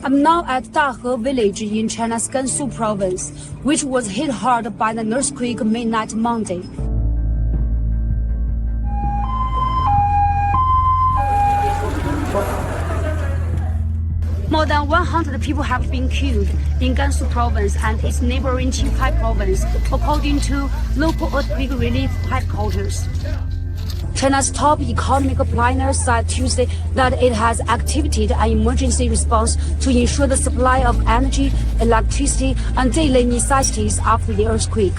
I'm now at Dahe village in China's Gansu province, which was hit hard by the earthquake midnight Monday. More than 100 people have been killed in Gansu province and its neighboring Qinghai province, according to local earthquake relief headquarters. China's top economic planner said Tuesday that it has activated an emergency response to ensure the supply of energy, electricity, and daily necessities after the earthquake.